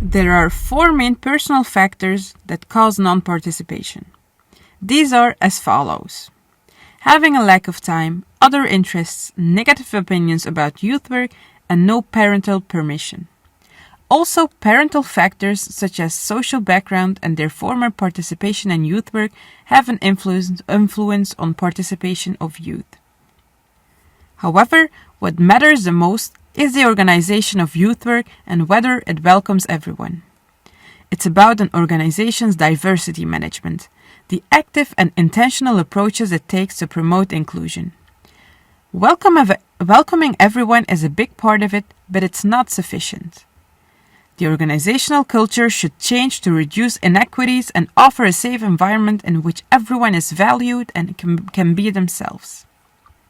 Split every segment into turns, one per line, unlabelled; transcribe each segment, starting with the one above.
There are four main personal factors that cause non-participation. These are as follows: having a lack of time, other interests, negative opinions about youth work, and no parental permission. Also, parental factors such as social background and their former participation in youth work have an influence on participation of youth. However, what matters the most is the organization of youth work and whether it welcomes everyone. It's about an organization's diversity management, the active and intentional approaches it takes to promote inclusion. Welcoming everyone is a big part of it, but it's not sufficient. The organizational culture should change to reduce inequities and offer a safe environment in which everyone is valued and can be themselves.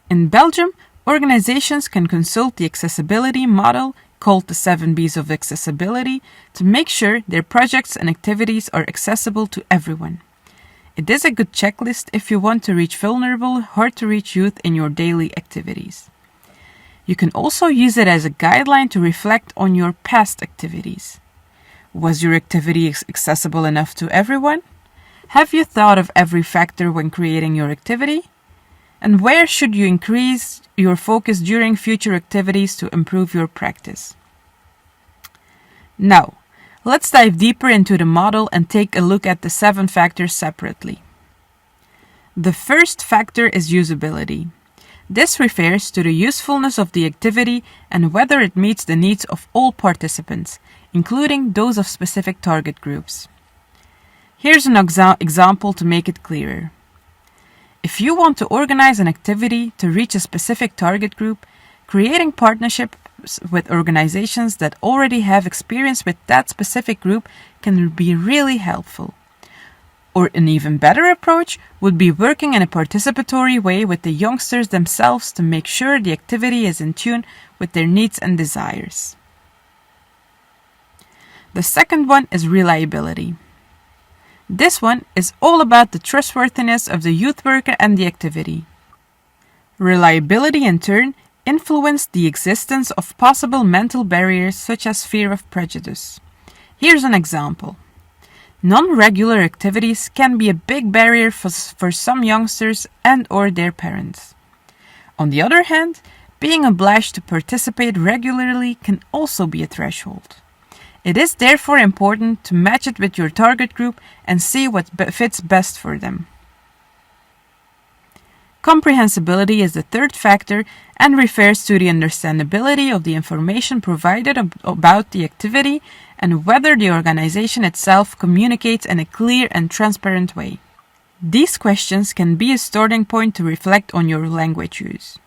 In Belgium, organizations can consult the accessibility model, called the 7 B's of accessibility, to make sure their projects and activities are accessible to everyone. It is a good checklist if you want to reach vulnerable, hard-to-reach youth in your daily activities. You can also use it as a guideline to reflect on your past activities. Was your activity accessible enough to everyone? Have you thought of every factor when creating your activity? And where should you increase your focus during future activities to improve your practice? Now, let's dive deeper into the model and take a look at the 7 factors separately. The first factor is usability. This refers to the usefulness of the activity and whether it meets the needs of all participants, including those of specific target groups. Here's an example to make it clearer. If you want to organize an activity to reach a specific target group, creating partnerships with organizations that already have experience with that specific group can be really helpful. Or an even better approach would be working in a participatory way with the youngsters themselves to make sure the activity is in tune with their needs and desires. The second one is reliability. This one is all about the trustworthiness of the youth worker and the activity. Reliability, in turn, influences the existence of possible mental barriers such as fear of prejudice. Here's an example. Non-regular activities can be a big barrier for some youngsters and/or their parents. On the other hand, being obliged to participate regularly can also be a threshold. It is therefore important to match it with your target group and see what fits best for them. Comprehensibility is the third factor and refers to the understandability of the information provided about the activity and whether the organization itself communicates in a clear and transparent way. These questions can be a starting point to reflect on your language use.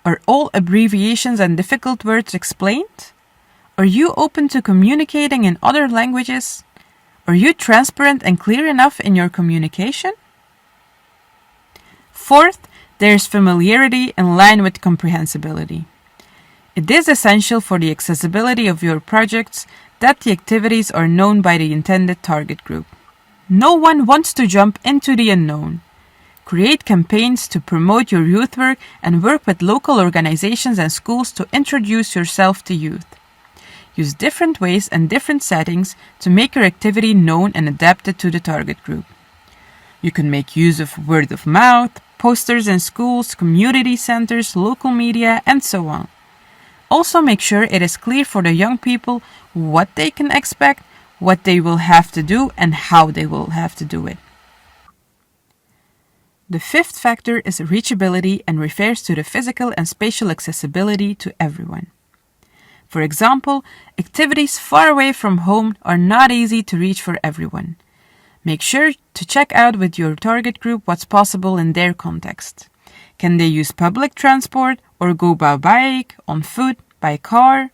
Are all abbreviations and difficult words explained? Are you open to communicating in other languages? Are you transparent and clear enough in your communication? Fourth, there is familiarity in line with comprehensibility. It is essential for the accessibility of your projects that the activities are known by the intended target group. No one wants to jump into the unknown. Create campaigns to promote your youth work and work with local organizations and schools to introduce yourself to youth. Use different ways and different settings to make your activity known and adapted to the target group. You can make use of word of mouth, posters in schools, community centers, local media, and so on. Also make sure it is clear for the young people what they can expect, what they will have to do, and how they will have to do it. The fifth factor is reachability and refers to the physical and spatial accessibility to everyone. For example, activities far away from home are not easy to reach for everyone. Make sure to check out with your target group what's possible in their context. Can they use public transport or go by bike, on foot, by car?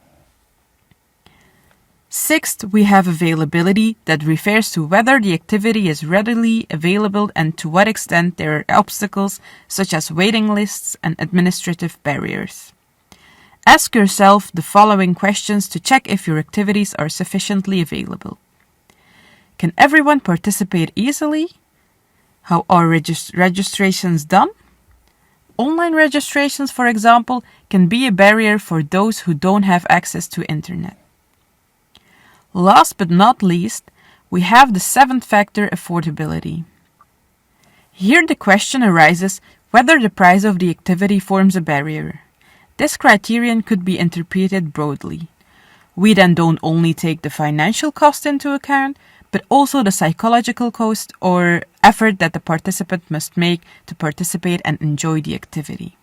Sixth, we have availability that refers to whether the activity is readily available and to what extent there are obstacles such as waiting lists and administrative barriers. Ask yourself the following questions to check if your activities are sufficiently available. Can everyone participate easily? How are registrations done? Online registrations, for example, can be a barrier for those who don't have access to internet. Last but not least, we have the seventh factor, affordability. Here the question arises whether the price of the activity forms a barrier. This criterion could be interpreted broadly. We then don't only take the financial cost into account, but also the psychological cost or effort that the participant must make to participate and enjoy the activity.